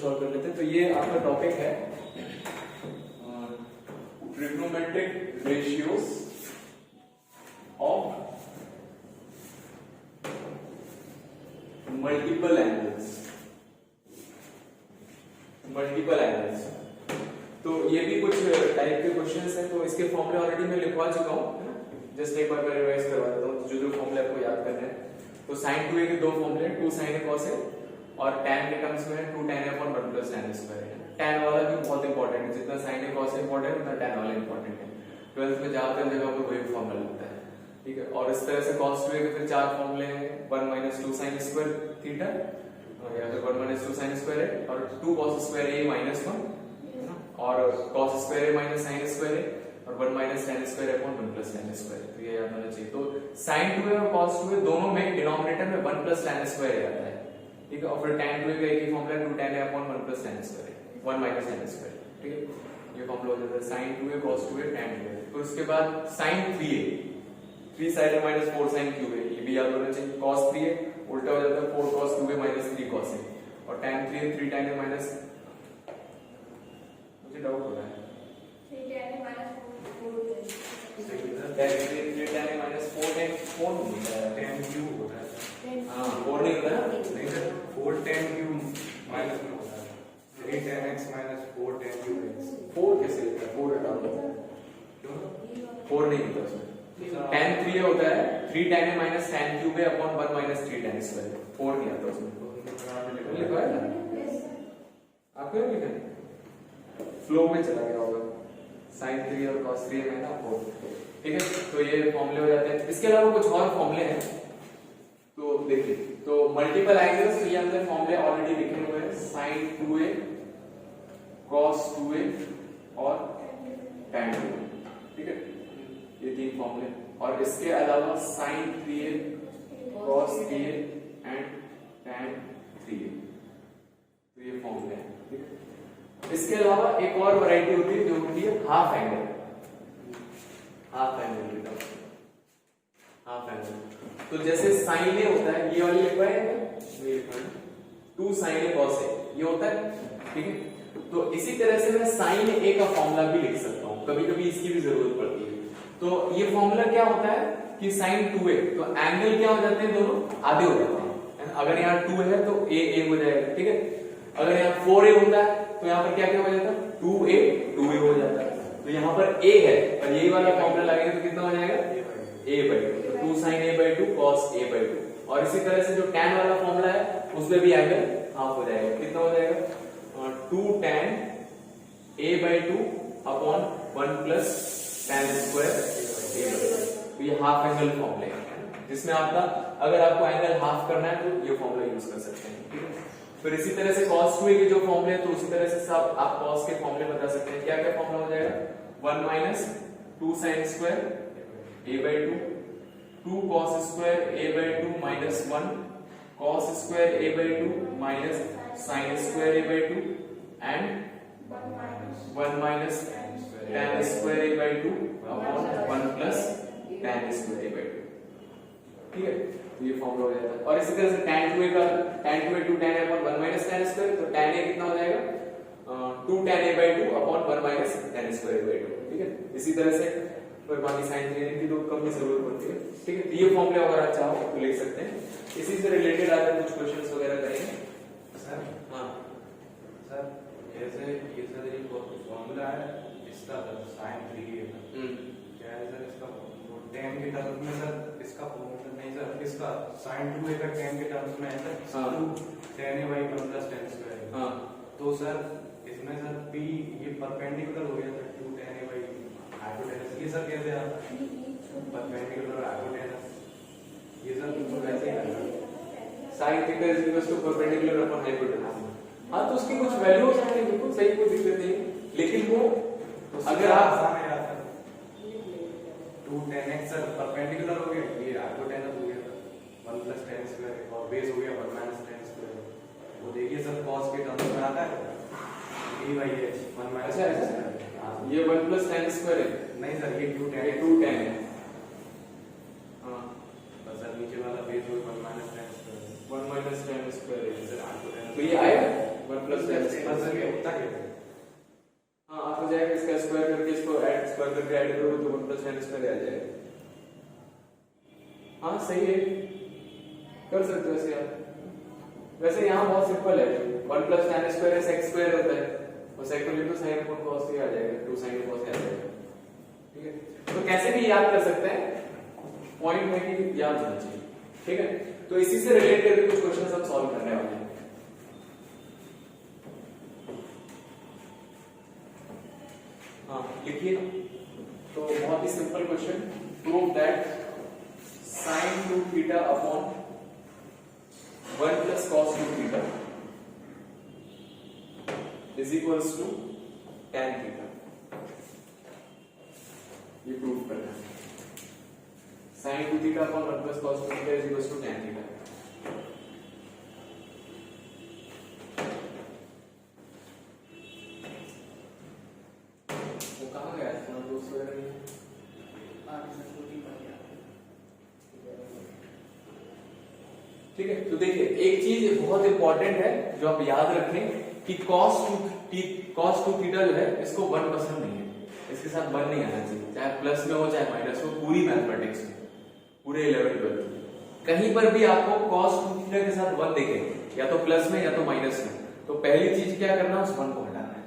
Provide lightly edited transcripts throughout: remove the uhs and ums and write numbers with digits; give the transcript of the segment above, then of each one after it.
Solve कर लेते हैं। तो ये आपका टॉपिक है trigonometric ratios of multiple angles. तो ये भी कुछ टाइप के क्वेश्चंस हैं, तो इसके फॉर्मूले ऑलरेडी मैं लिखवा चुका हूँ, जस्ट एक बार मैं रिवाइज करवा देता हूँ जो फॉर्मूले आपको याद करने हैं। तो sin 2a के दो फॉर्मूले, 2 sin a cos a, और tan के टर्म्स में 2 tan a upon 1 plus tan a square है। tan वाला भी बहुत इंपॉर्टेंट है, जितना sin a cos a important है उतना tan वाला इंपॉर्टेंट है। 12th में ज्यादातर जगह पर वही फॉर्मूला लगता है, ठीक है। और इस तरह से cos 2a के फिर चार फॉर्मूले हैं, 1 minus 2 sin square थीटा, या फिर 1 minus 2 sin square a, और 2 cos square a minus 1, और cos square a minus sin square a, और 1 minus tan square upon 1 plus tan square। तो ये याद होना चाहिए। तो sin 2a और cos 2a दोनों में डिनोमिनेटर में 1 plus tan square आता है, ठीक है। और फिर tan 2a का एक ही formula 2 tan a upon 1 plus tan square, 1 minus tan square, ठीक है। ये फॉर्मूला हो जाता है sin 2a cos 2a tan 2a। फिर उसके बाद sin 3a, 3 sin a minus 4 sin 3a, ये भी याद होना चाहिए। cos 3a उल्टा हो जाता है 4 cos 2a minus 3 cos a, और tan 3a 3 tan a minus, मुझे डाउट हो रहा है, 3 tan a minus tan a minus 4 tan 4 होता है, tan क्यूब होता है, हाँ 4 नहीं होता है, नहीं सर 4 tan क्यूब माइनस में होता है, 3 tan x minus 4 tan cube x। 4 कैसे होता है, 4 हटा दो, क्यों 4 नहीं होता उसमें। tan 3a होता है 3 tan a minus tan cube a upon 1 minus 3 tan square, 4 नहीं आता उसमें। लिखा है ना आपको, लिखा है फ्लो में चला गया होगा, sin 3 और cos 3 में ना 4, ठीक है। तो ये फॉर्मूले हो जाते हैं। इसके अलावा कुछ और फॉर्मूले हैं, तो देखिए, तो मल्टीपल एंगल्स, तो ये हमने फॉर्मूले ऑलरेडी लिखे हुए हैं, sin 2a cos 2a और tan 2a, ठीक है, ये तीन फॉर्मूले। और इसके अलावा sin 3a cos 3a and tan 3a, तो ये फॉर्मूले हैं, ठीक है। इसके अलावा एक और वैरायटी होती है जो होती है हाफ एंगल, हाफ एंगल। तो जैसे sin a होता है, ये वाली लिखवा है 2 sin a cos a, ये होता है, ठीक है। तो इसी तरह से मैं sin a का फॉर्मूला भी लिख सकता हूं, कभी कभी इसकी भी जरूरत पड़ती है। तो ये फॉर्मूला क्या होता है कि sin 2a, तो एंगल क्या हो जाते हैं, दोनों आधे हो जाते हैं। अगर यहाँ 2 है तो a हो जाएगा, ठीक है। अगर यहाँ 4a होता है तो यहाँ पर क्या क्या हो जाता है, 2a हो जाता है। तो यहाँ पर a है और यही वाला फॉर्मूला लगेगा तो कितना हो जाएगा, a/2, 2 sin a/2 cos a/2। और इसी तरह से जो tan वाला फॉर्मूला है उसमें भी एंगल हाफ हो जाएगा, कितना हो जाएगा 2 tan a/2 upon 1 plus tan square a/2। तो ये हाफ एंगल फॉर्मूले हैं, जिसमें आपका अगर आपको एंगल हाफ करना है तो ये फॉर्मूला यूज कर सकते हैं, ठीक है। फिर इसी तरह से cos 2a के जो फॉर्मूले हैं, तो उसी तरह से सब आप cos के फॉर्मूले बता सकते हैं। क्या क्या फॉर्मूला हो जाएगा, 1 minus 2 sin square a/2, 2 cos square a/2 minus 1 cos square a/2 minus sin square a/2 and 1 minus tan square a/2 upon 1 plus tan square a/2, ठीक है। तो ये फॉर्मूला हो जाता है। और इसी तरह से tan 2a का, tan 2a 2 tan a upon 1 minus tan square, तो tan a कितना हो जाएगा 2 tan a/2 upon 1 minus tan square a/2, ठीक है। इसी तरह से फिर बाकी sin 3a की तो कम ही जरूरत पड़ती है, ठीक है। तो ये फॉर्मूले अगर आप चाहो तो लिख सकते हैं। इसी से रिलेटेड आकर कुछ क्वेश्चंस वगैरह करेंगे सर। हाँ सर, जैसे ये सर एक फॉर्मूला है इसका sin 3a, क्या है सर इसका tan के टर्म्स में, सर इसका फॉर्मूला नहीं सर, इसका sin 2a का tan के टर्म्स में है sir 2 tan a by 1 plus tan square। हाँ, तो सर इसमें सर p ये परपेंडिकुलर हो गया sir 2 tan a by hypotenuse, ये सर कैसे आता है परपेंडिकुलर hypotenuse, ये सर तुमको कैसे करना है, sin theta is equal to perpendicular upon hypotenuse। हाँ, तो उसकी कुछ वैल्यू हो सकती है, बिल्कुल सही, कोई दिक्कत नहीं, लेकिन वो अगर आप 2 tan x सर परपेंडिकुलर हो गया, ये हाइपोटेनस हो गया 1 plus tan square, और बेस हो गया 1 minus tan square। वो देखिए सर cos के टर्म्स में आता है d by h 1 minus tan square। ये 1 plus tan square है, नहीं सर ये 2 tan 2 tan है। हाँ, बस सर नीचे वाला बेस हो 1 minus tan square, 1 minus tan square है सर हाइपोटेनस। तो ये आएगा 1 plus जाएगा हाँ आप हो जाएगा इसका स्क्वायर करके इसको ऐड स्क्वायर करके ऐड करो तो 1 प्लस tan स्क्वायर आ जाएगा। हाँ सही है कर सकते हो ऐसे आप। वैसे यहाँ बहुत सिंपल है 1 प्लस tan स्क्वायर है sec स्क्वायर होता है और sec को लिखो sin अपॉन cos आ जाएगा 2 sin cos आ जाएगा। ठीक है तो कैसे भी याद कर सकते हैं पॉइंट है कि याद होना चाहिए। ठीक है तो इसी से रिलेट करके कुछ क्वेश्चन हम सॉल्व करने वाले हैं। हाँ लिखिए तो बहुत ही simple question prove that sin 2 theta upon 1 plus cos 2 theta is equals to tan theta. ये प्रूव करना है sin 2 theta upon 1 plus cos 2 theta is equals to tan theta. वो कहाँ गया तुम्हारा दोस्त वगैरह नहीं? ठीक है तो देखिए एक चीज बहुत इंपॉर्टेंट है जो आप याद रखें कि cos 2 थीटा जो है इसको 1 पसंद नहीं है, इसके साथ 1 नहीं आना चाहिए, चाहे प्लस में हो चाहे माइनस हो। पूरी मैथमेटिक्स में पूरे 11 12 कहीं पर भी आपको cos 2 थीटा के साथ 1 देखें या तो प्लस में या तो माइनस में, तो पहली चीज क्या करना है उस 1 को हटाना है।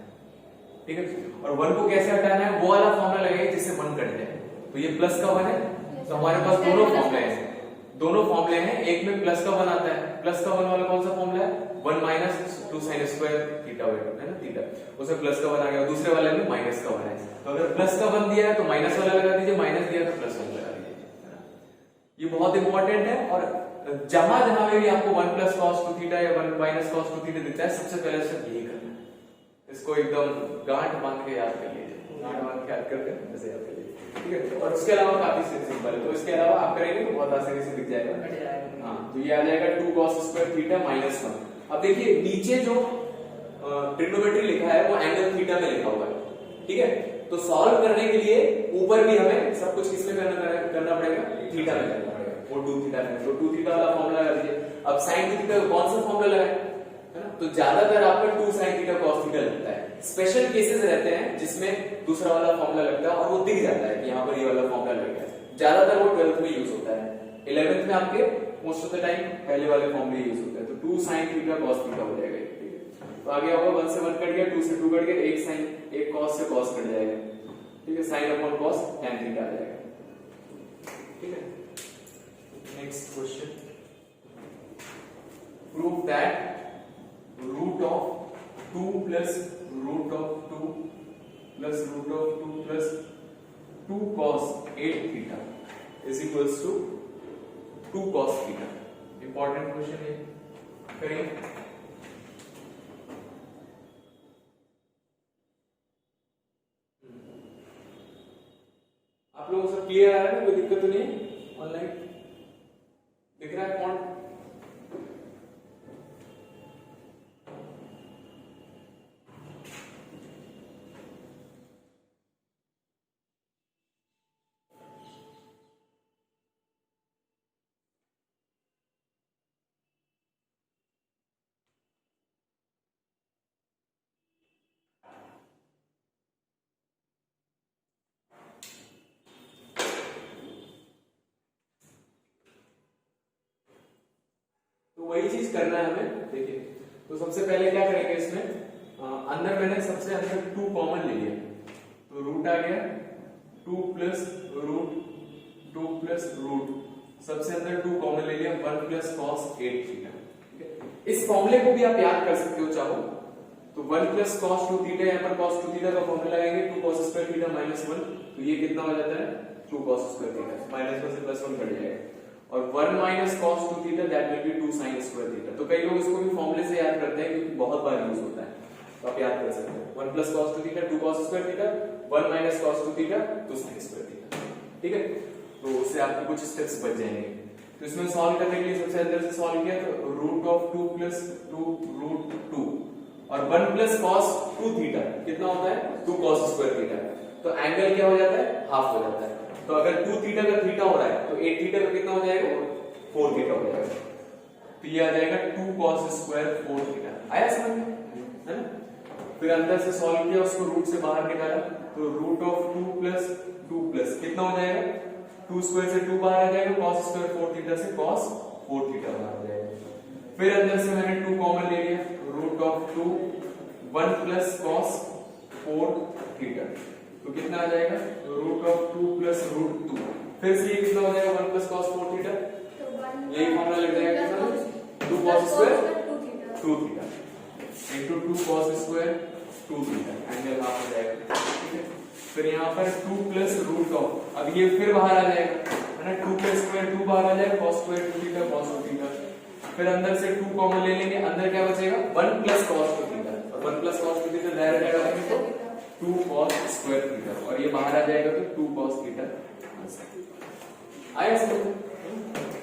ठीक है और 1 को कैसे हटाना है वो वाला फॉर्मूला लगाइए जिससे 1 कट जाए। तो ये प्लस का 1 है तो हमारे पास दोनों फॉर्मूले हैं, एक में प्लस का 1 आता है, प्लस का 1 वाला कौन सा फॉर्मूला है 1 माइनस 2 sin स्क्वायर थीटा है ना थीटा, उसमें प्लस का 1 आ गया। दूसरे वाले में माइनस का 1 है तो अगर प्लस का 1 दिया है तो माइनस वाला लगा दीजिए, माइनस दिया तो प्लस वाला लगा दीजिए। ये बहुत इंपॉर्टेंट है और जहां जहां में भी आपको 1 प्लस cos 2 थीटा या 1 माइनस cos 2 थीटा दिखता है सबसे पहले स्टेप यही करना है, इसको एकदम गांठ बांध के याद कर लीजिए, गांठ बांध के याद करके ऐसे याद कर लीजिए। ठीक है और उसके अलावा काफी सिंपल है तो इसके अलावा आप करेंगे तो बहुत आसानी से दिख जाएगा। हाँ तो ये आ जाएगा 2 cos स्क्वायर थीटा माइनस 1। अब देखिए नीचे जो ट्रिग्नोमेट्री लिखा है वो एंगल थीटा में लिखा हुआ है। ठीक है तो सॉल्व करने के लिए ऊपर भी हमें सब कुछ किसमें करना पड़ेगा थीटा में करना पड़ेगा, वो 2 थीटा में। तो 2 थीटा वाला फॉर्मूला लगा दीजिए। अब sin 2 थीटा कौन सा फॉर्मूला लगाए है ना, तो ज्यादातर आपका 2 sin थीटा cos थीटा लगता है। स्पेशल केसेस रहते हैं जिसमें दूसरा वाला फॉर्मूला लगता है और वो दिख जाता है कि यहाँ पर ये वाला फॉर्मूला लग गया। ज्यादातर वो 12th में यूज होता है, 11th में आपके मोस्ट ऑफ द टाइम पहले वाले फॉर्मूले यूज होते हैं। तो 2 sin थीटा cos थीटा हो जाएगा। तो आगे होगा 1 से 1 कट गया, 2 से 2 कट गया, एक sin एक cos से cos कट जाएगा। ठीक है sin upon cos tan theta आ जाएगा। ठीक है next question prove that root of 2 plus root of 2 plus root of 2 plus 2 cos 8 theta is equals to 2 cos theta. Important question है, करिए। आप लोगों को सब क्लियर आ रहा है ना, कोई दिक्कत तो नहीं है? ऑनलाइन दिख रहा है फॉन्ट? तो वही चीज करना है हमें। देखिए तो सबसे पहले क्या करेंगे इसमें अंदर मैंने सबसे अंदर 2 कॉमन ले लिया तो रूट आ गया 2 प्लस रूट 2 प्लस रूट, सबसे अंदर 2 कॉमन ले लिया 1 प्लस cos 8 थीटा। ठीक है इस फॉर्मूले को भी आप याद कर सकते हो चाहो तो 1 प्लस cos 2 थीटा, यहाँ पर cos 2 थीटा का फॉर्मूला लगाएंगे 2 cos स्क्वायर थीटा माइनस 1, तो ये कितना हो जाता है 2 cos स्क्वायर थीटा, माइनस 1 से प्लस 1 कट जाएगा और 1 minus cos 2 theta that will be 2 sin square theta. तो कई लोग इसको भी फॉर्मूले से याद करते हैं क्योंकि बहुत बार यूज होता है, तो आप याद कर सकते हैं 1 plus cos 2 theta 2 cos square theta, 1 minus cos 2 theta 2 sin square theta. ठीक है तो उससे आपके कुछ स्टेप्स बच जाएंगे। तो इसमें सॉल्व करने के लिए सबसे अंदर से सॉल्व किया तो रूट ऑफ 2 प्लस 2 रूट 2 और 1 प्लस cos 2 थीटा कितना होता है 2 cos स्क्वायर थीटा, तो एंगल क्या हो जाता है हाफ हो जाता है। तो अगर 2 थीटा का थीटा हो रहा है तो 8 थीटा का कितना हो जाएगा 4 थीटा हो जाएगा, तो ये आ जाएगा 2 cos स्क्वायर 4 थीटा। आया समझ में? है ना। फिर अंदर से सॉल्व किया, उसको रूट से बाहर निकाला, तो रूट ऑफ 2 प्लस 2 प्लस कितना हो जाएगा, 2 स्क्वायर से 2 बाहर आ जाएगा, cos स्क्वायर 4 थीटा से cos 4 थीटा बाहर आ जाएगा। फिर अंदर से मैंने 2 कॉमन ले लिया, root of 2 1 plus cos 4 theta, तो कितना आ जाएगा, रूट ऑफ 2 प्लस रूट 2, फिर से ये कितना हो जाएगा 1 प्लस cos 4 थीटा, यही फॉर्मूला लग जाएगा कितना, 2 cos square 2 theta into 2 cos square 2 theta, angle half हो जाएगा, ठीक है। फिर यहाँ पर 2 प्लस रूट ऑफ, अब ये फिर बाहर आ जाएगा, है ना, 2 प्लस स्क्वायर 2 बाहर आ जाएगा, cos square 2 theta cos 2 theta, फिर अंदर से 2 कॉमन ले लेंगे, अंदर क्या बचेगा 1 प्लस cos 2 थीटा, और 1 प्लस cos 2 थीटा डायरेक्ट लगाएंगे तो 2 cos स्क्वायर थीटा, और ये बाहर आ जाएगा तो 2 cos थीटा आया समझ।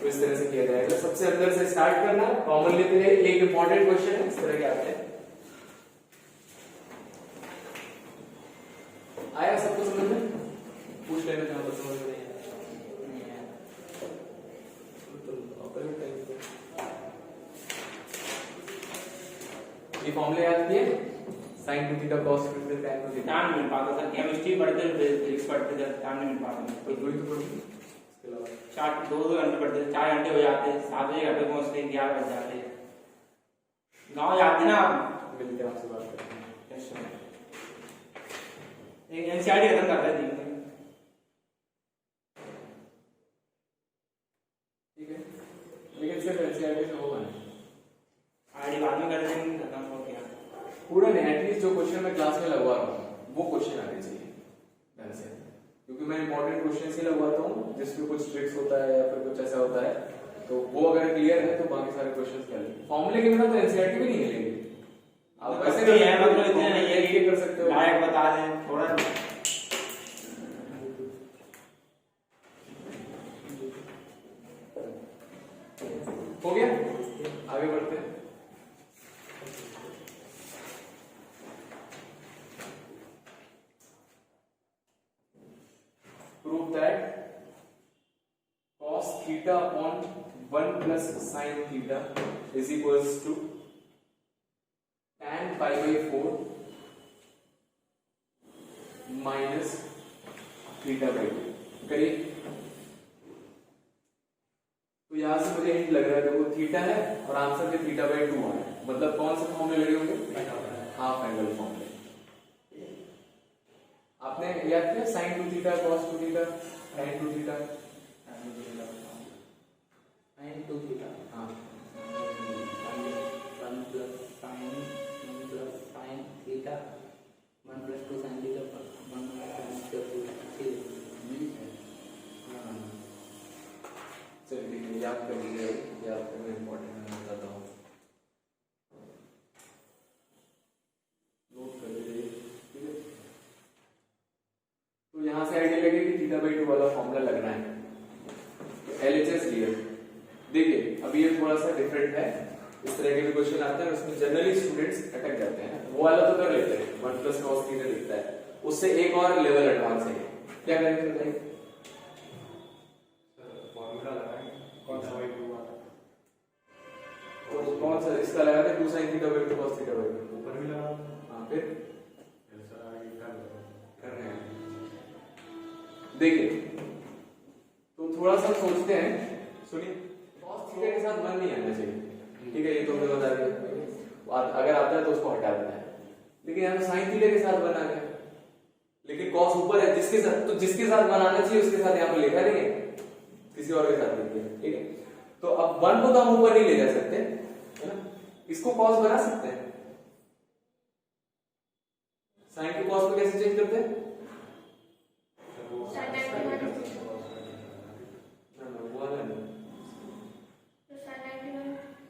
तो इस तरह से किया जाएगा, सबसे अंदर से स्टार्ट करना, कॉमन लेते हैं, एक इंपॉर्टेंट क्वेश्चन है, इस तरह के आते हैं। आया सबको समझ में, पूछ लेना जहां पर समझ में नहीं आया। ये फॉर्मूले याद किए, sin 2 theta cos 2 theta tan 2 theta, time नहीं मिल पाता सर, केमिस्ट्री पढ़ते थे, फिजिक्स पढ़ते थे, टाइम नहीं मिल पाता। तो दो ही तो पढ़ी, इसके अलावा 2 घंटे पढ़ते थे, 4 घंटे हो जाते, 7 बजे घर पे पहुंचते, 11 बज जाते, गाँव जाते ना। मिलते हैं आपसे बात करते हैं। एक एनसीईआरटी खत्म करते थे, ठीक है, लेकिन सिर्फ एनसीईआरटी से होगा नहीं, आईडी बाद में कर देंगे, खत्म हो गया पूरा नहीं, एटलीस्ट जो क्वेश्चन मैं क्लास में लगवा रहा हूँ वो क्वेश्चन आने चाहिए ढंग से, क्योंकि मैं इंपॉर्टेंट क्वेश्चन ही लगवाता हूँ जिसमें कुछ ट्रिक्स होता है या फिर कुछ ऐसा होता है, तो वो अगर क्लियर है तो बाकी सारे क्वेश्चन क्या लेंगे, फॉर्मूले के बिना तो एनसीईआरटी भी नहीं मिलेगी। आप वैसे भी है, मतलब इतने नहीं है ये कर सकते हो, लायक बता दें थोड़ा। हो गया, आगे बढ़ते हैं। Prove that cos theta upon 1 plus sin theta is equals to tan pi by 4 minus theta by 2। करिए, तो यहां से मुझे हिंट लग रहा है, देखो थीटा है और आंसर के थीटा बाई 2 आ रहा है, मतलब कौन से फॉर्म में लगे होंगे, हाफ एंगल फॉर्म में। आपने याद किया sin 2 theta cos 2 theta sin 2 theta sin 2 theta, हाँ 1 plus sin theta 1 plus 2 sin theta 1 plus 2 चलिए याद कर लीजिए, याद करना इम्पोर्टेंट है, मैं बताता हूँ, नोट कर लीजिए, ठीक है। तो यहाँ से आइडिया लगे कि थीटा बाई 2 वाला फॉर्मूला लगना है, तो एलएचएस लिया। देखिए अभी ये थोड़ा सा डिफरेंट है, इस तरह के भी क्वेश्चन आते हैं, उसमें जनरली स्टूडेंट्स अटक जाते हैं, वो वाला तो कर लेते हैं, 1 प्लस cos थीटा लिखता है, उससे एक और लेवल एडवांस है, क्या करेंगे बताइए। फॉर्मूला लगाएं, कौन सा बाई 2 वाला, तो कौन सा इसका लगाते हैं, 2 sin theta by 2 cos theta by 2, ऊपर भी लगा, हाँ फिर सर आगे कर रहे हैं। देखिए तो थोड़ा सा सोचते हैं, सुनिए, cos थीटा के साथ 1 नहीं आना चाहिए, ठीक है, ये तो हमें बता दिया, अगर आता है तो उसको हटा देना है, लेकिन यहाँ sin थीटा के साथ 1 आ गया, लेकिन cos ऊपर है, जिसके साथ, तो जिसके साथ 1 आना चाहिए उसके साथ यहाँ पर लिखा नहीं है, किसी और के साथ लिख दिया, ठीक है। तो अब 1 को तो हम ऊपर नहीं ले जा सकते, है ना, इसको cos बना सकते हैं, sin को cos में कैसे चेंज करते हैं,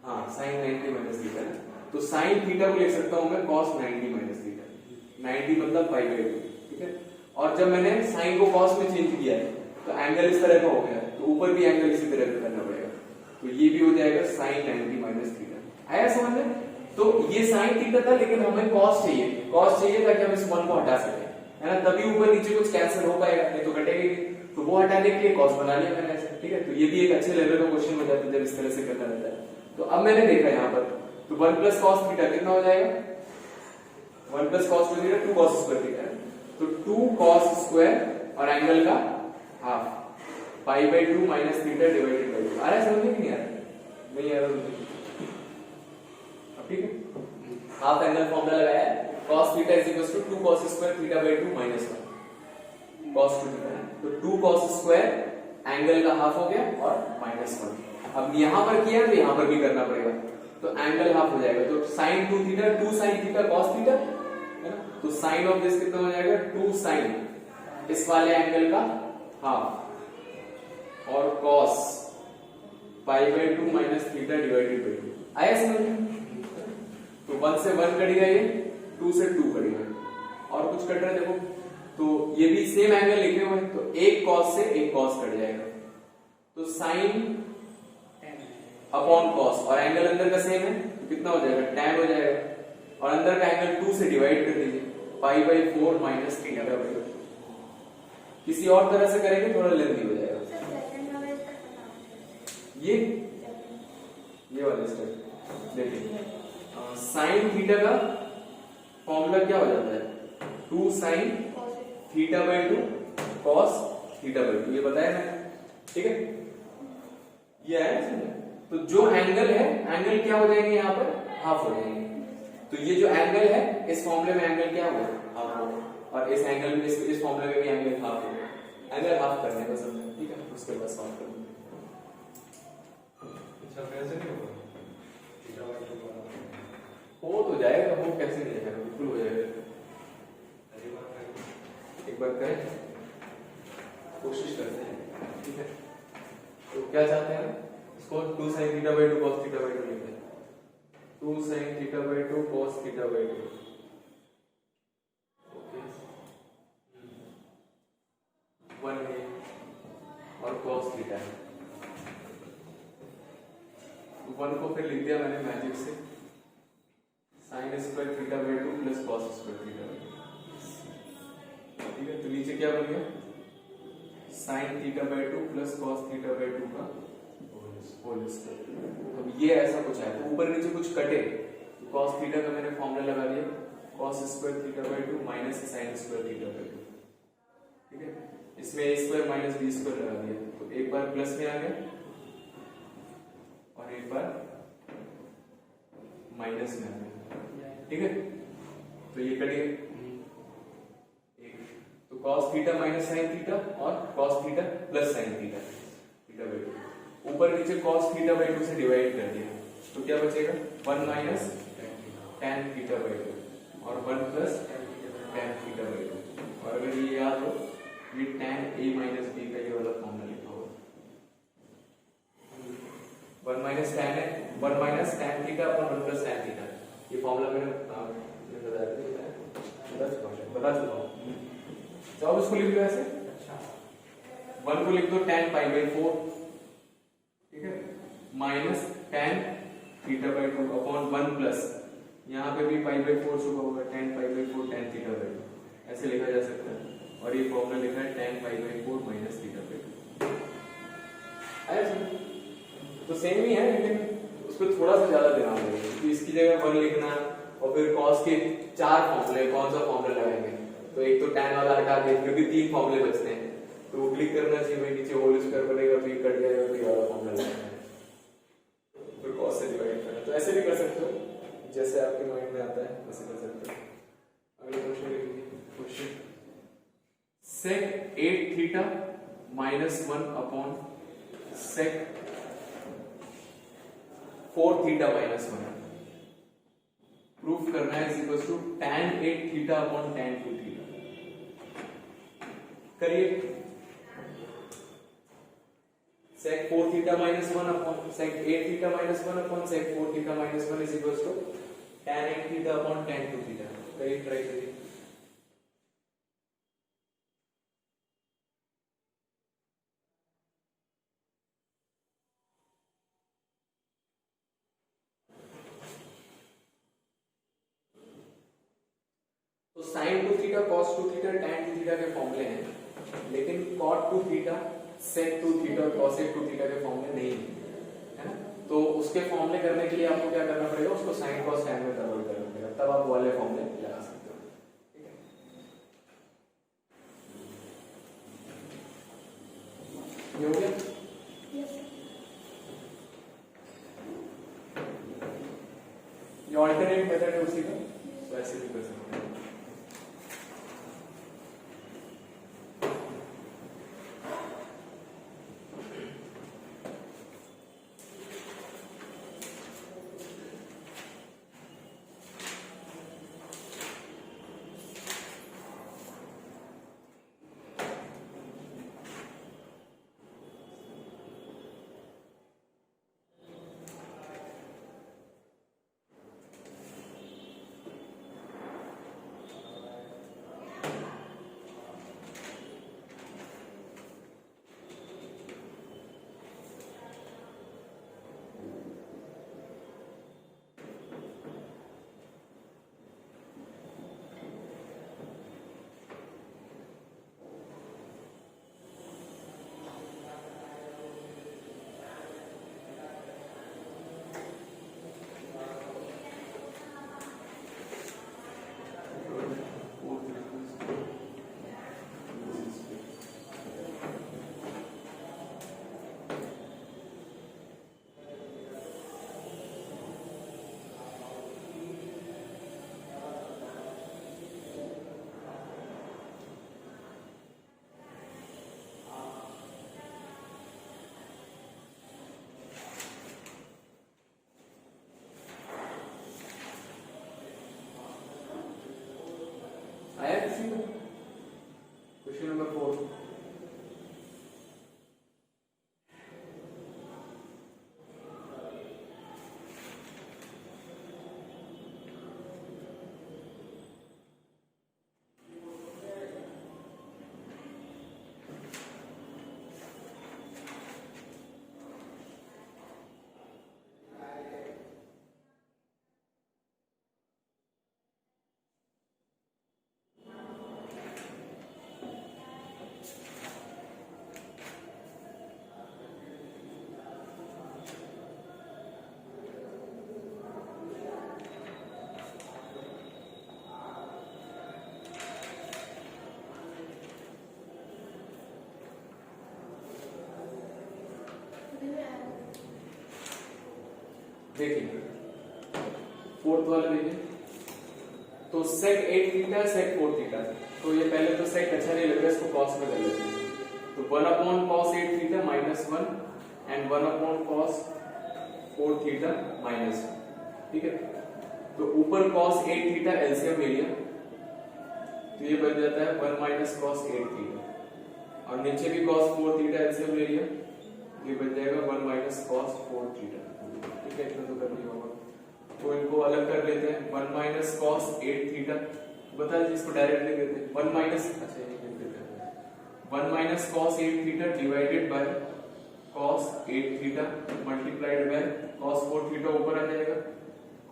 हाँ sin 90 माइनस थीटा, तो sin थीटा को लिख सकता हूं मैं cos 90 माइनस थीटा, 90 मतलब पाई बाई 2, ठीक है। और जब मैंने sin को cos में चेंज किया है तो एंगल इस तरह का हो गया, तो ऊपर भी एंगल इसी तरह का करना पड़ेगा, तो ये भी हो जाएगा sin 90 माइनस थीटा। आया समझ में? तो ये sin थीटा था, लेकिन हमें cos चाहिए ताकि हम इस 1 को हटा सकें, है ना, तभी ऊपर नीचे कुछ कैंसिल हो पाएगा, नहीं तो कटेगी, तो वो हटाने के लिए cos बना लिया मैंने ऐसे, ठीक है। तो ये भी एक अच्छे लेवल का क्वेश्चन हो जाता है जब इस तरह से करना रहता है। तो अब मैंने देखा यहाँ पर, तो 1 प्लस cos थीटा कितना हो जाएगा, 1 plus cos 2 theta 2 cos square theta है, तो 2 कॉस स्क्वायर और एंगल का half pi by 2 minus theta divided by 2। आ रहा है समझ में कि नहीं आ रहा? नहीं आ रहा समझ? ठीक है, हाफ एंगल फॉर्मूला लगाया है, cos theta is equal to 2 cos square theta by 2 minus 1 cos 2 theta, तो 2 cos स्क्वायर एंगल का हाफ हो गया और माइनस 1। अब यहां पर किया तो यहां पर भी करना पड़ेगा, तो एंगल हाफ हो जाएगा, तो sin 2 theta 2 sin theta cos theta है ना, तो sin ऑफ दिस कितना हो जाएगा 2 sin इस वाले एंगल का हाफ और cos pi by 2 minus theta divided by 2। आया समझ में? तो 1 से 1 कट गया, ये 2 से 2 कट गया, और कुछ कट रहा है देखो, तो ये भी सेम एंगल लिखे हुए हैं, तो एक cos से एक cos कट जाएगा, तो sin अपॉन cos, और एंगल अंदर का सेम है तो कितना हो जाएगा tan हो जाएगा, और अंदर का एंगल 2 से डिवाइड कर दीजिए, pi by 4 minus theta by 2। किसी और तरह से करेंगे थोड़ा लेंथी हो जाएगा। ये वाला स्टेप देखिए, sin थीटा का फॉर्मूला क्या हो जाता है 2 sin theta by 2 cos theta by 2, ये बताया मैंने, ठीक है, ये आया समझ? तो जो एंगल है, एंगल क्या हो जाएंगे यहाँ पर हाफ हो जाएंगे, तो ये जो एंगल है इस फॉर्मूले में एंगल क्या होगा हाफ होगा, और इस एंगल में इस फॉर्मूले में भी एंगल हाफ होगा, एंगल हाफ करने का समझ, ठीक है, उसके बाद सॉल्व करेंगे। अच्छा कैसे नहीं होगा थीटा बाई 2 हो तो जाएगा, वो कैसे नहीं जाएगा, बिल्कुल हो जाएगा, एक बार करें, कोशिश करते हैं, ठीक है। तो क्या चाहते हैं इसको 2 sin theta by 2 cos theta by 2 लिखते हैं, 2 sin theta by 2 cos theta by 2, okay, 1 है और cos थीटा है, 1 को फिर लिख दिया मैंने मैजिक से sin square theta by 2 plus cos square theta by 2, ठीक है, तो नीचे क्या बन गया sin theta by 2 plus cos theta by 2 का होल स्क्वायर। तो ये ऐसा कुछ है, तो ऊपर नीचे कुछ कटे, तो cos थीटा का मैंने फॉर्मूला लगा दिया cos square theta by 2 minus sin square theta by 2, ठीक है, इसमें a square minus b square लगा दिया, तो एक बार प्लस में आ गया और एक बार माइनस में आ गया, ठीक है, तो ये कट गया, तो cos theta minus sin theta और cos theta plus sin theta theta by 2, ऊपर नीचे cos थीटा बाई 2 से डिवाइड कर दिया, तो क्या बचेगा 1 माइनस tan थीटा बाई 2 और 1 प्लस tan थीटा बाई 2, और अगर ये याद हो ये tan a माइनस b का ये वाला फॉर्मूला लिखा होगा, 1 माइनस tan है, 1 minus tan theta upon 1 plus tan theta, ये फॉर्मूला मैंने बता चुका हूँ, जब इसको लिख दो ऐसे, 1 को लिख दो tan पाई बाई 4, ठीक है, minus tan theta by 2 upon 1 plus, यहाँ पे भी पाई बाई 4 चुका होगा tan pi by 4 tan theta by 2, ऐसे लिखा जा सकता है, और ये फॉर्मूला लिखा है tan pi by 4 minus theta by 2, ऐसे तो सेम ही है, लेकिन उस पर थोड़ा सा ज्यादा ध्यान देंगे, तो इसकी जगह 1 लिखना, और फिर cos के 4 फॉर्मूले, कौन सा फॉर्मूला लगाएंगे, तो एक तो tan वाला हटा के, क्योंकि 3 फॉर्मूले बचते हैं, तो क्लिक करना चाहिए भाई, नीचे होल स्क्वायर बनेगा तो ये कट जाएगा, तो ये वाला फॉर्मूला लगाना है, फिर cos से डिवाइड करना, तो ऐसे भी कर सकते हो, जैसे आपके माइंड में आता है वैसे कर सकते हो। अगला क्वेश्चन लिखिए, question sec 8 theta minus 1 upon sec 4 theta minus 1 proof करना है is equal to tan 8 theta upon tan 2 theta, करिए, sec 4 theta minus 1 upon sec 8 theta minus 1 upon sec 4 theta minus 1 is equal to tan 8 theta upon tan 2 theta, करिए, try करिए। तो sin 2 theta cos 2 theta tan 2 theta के फॉर्मूले हैं, लेकिन cot 2 theta sec 2 theta और cosec 2 theta के फॉर्मूले नहीं है ना, तो उसके फॉर्मूले करने के लिए आपको क्या करना पड़ेगा, उसको sin cos tan में कन्वर्ट करना पड़ेगा, तब आप वो वाले फॉर्मूले लगा सकते हैं। ऑल्टरनेट मेथड है उसी का, तो ऐसे भी कर सकते हैं। आया किसी को? Question number 4। देखिए फोर्थ वाला देखिए, तो सेक 8 थीटा सेक 4 थीटा, तो ये पहले तो सेक अच्छा नहीं लग रहा है, इसको कॉस में कर लेते हैं। तो 1 upon cos 8 theta minus 1 and 1 upon cos 4 theta minus 1, ठीक है। तो ऊपर कॉस 8 थीटा एलसीएम ले लिया, तो ये बन जाता है 1 माइनस कॉस 8 थीटा, और नीचे भी कॉस 4 थीटा एलसीएम ले लिया, ये बन जाएगा 1 माइनस कॉस 4 थीटा, ठीक है। इतना तो कर लिया होगा, तो इनको अलग कर लेते हैं। 1 माइनस कॉस 8 थीटा, बता दीजिए इसको डायरेक्ट लिख देते हैं 1 माइनस, अच्छा ये लिख देते हैं 1 minus cos 8 theta divided by cos 8 theta multiplied by cos 4 theta, ऊपर आ जाएगा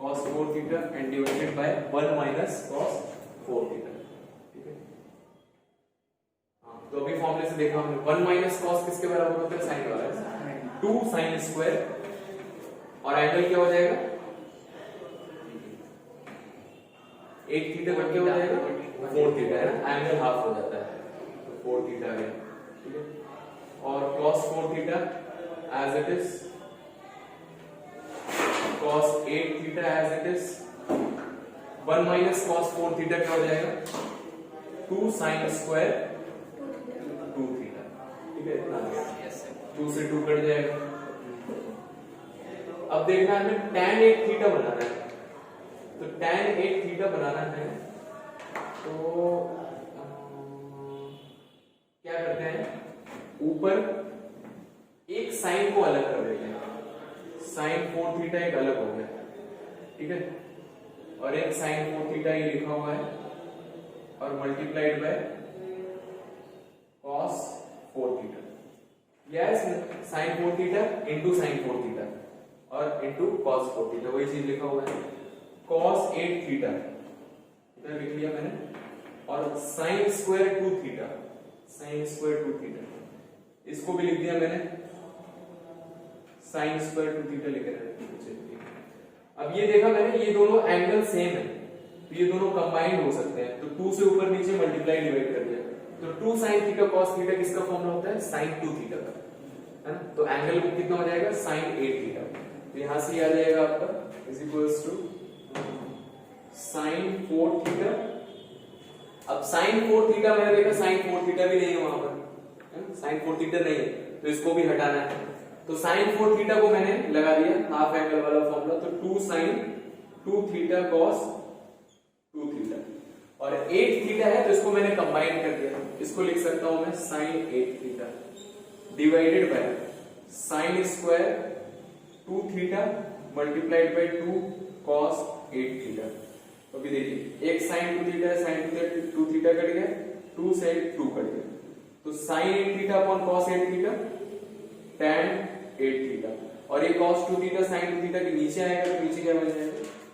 cos 4 theta and divided by 1 minus cos 4 theta, ठीक है। तो अभी फॉर्मूले से देखा हमने 1 माइनस कॉस किसके बराबर होता है, साइन वाला, 2 साइन स्क्वायर, और एंगल क्या हो जाएगा 8 थीटा बन के हो जाएगा 4 थीटा, है ना, एंगल हाफ हो जाता है, तो 4 थीटा है, ठीक है। और cos 4 theta as it is, cos 8 theta as it is, 1 minus cos 4 theta क्या हो जाएगा 2 साइन स्क्वायर 2 थीटा, ठीक है, इतना आ गया, 2 से 2 कट जाएगा। अब देखना है हमें tan 8 थीटा बनाना है, तो tan 8 थीटा बनाना है, तो क्या करते हैं, ऊपर एक साइन को अलग कर देते हैं, साइन 4 थीटा एक अलग हो गया, ठीक है, और एक साइन 4 थीटा ये लिखा हुआ है, और multiplied by cos 4 theta, yes, sine 4 theta into sine 4 theta और इंटू cos 4 थीटा, वही चीज लिखा हुआ है। cos 8 थीटा इधर लिख लिया मैंने, और sin square 2 theta, sin square 2 theta, इसको भी लिख दिया मैंने, sin स्क्वायर 2 थीटा लिख रहा है। अब ये देखा मैंने, ये दोनों एंगल सेम है, तो ये दोनों कंबाइंड हो सकते हैं, तो 2 से ऊपर नीचे मल्टीप्लाई डिवाइड कर दिया, तो 2 sin थीटा cos थीटा किसका फॉर्मूला होता है, sin 2 थीटा का, है ना। तो एंगल कितना हो जाएगा sin 8 थीटा, तो यहां से आ जाएगा आपका is equals to sine 4 theta. अब साइन 4 थीटा मैंने देखा साइन 4 थीटा भी नहीं है वहां पर, साइन 4 थीटा नहीं है, तो इसको भी हटाना है। तो साइन 4 थीटा को मैंने लगा दिया हाफ एंगल वाला फॉर्मूला, तो 2 साइन 2 थीटा कॉस 2 थीटा, और 8 थीटा है तो इसको मैंने कंबाइन कर दिया, इसको लिख सकता हूं मैं sine 8 theta divided by sine square 2 theta multiplied by 2 cos 8 theta. तो अभी देखिए एक साइन 2 थीटा है, साइन 2 थीटा कट गया, 2 से 2 कट गया, तो sine 8 theta upon cos 8 theta tan 8 theta, और ये cos 2 थीटा sin 2 थीटा के नीचे आएगा तो नीचे क्या बन जाएगा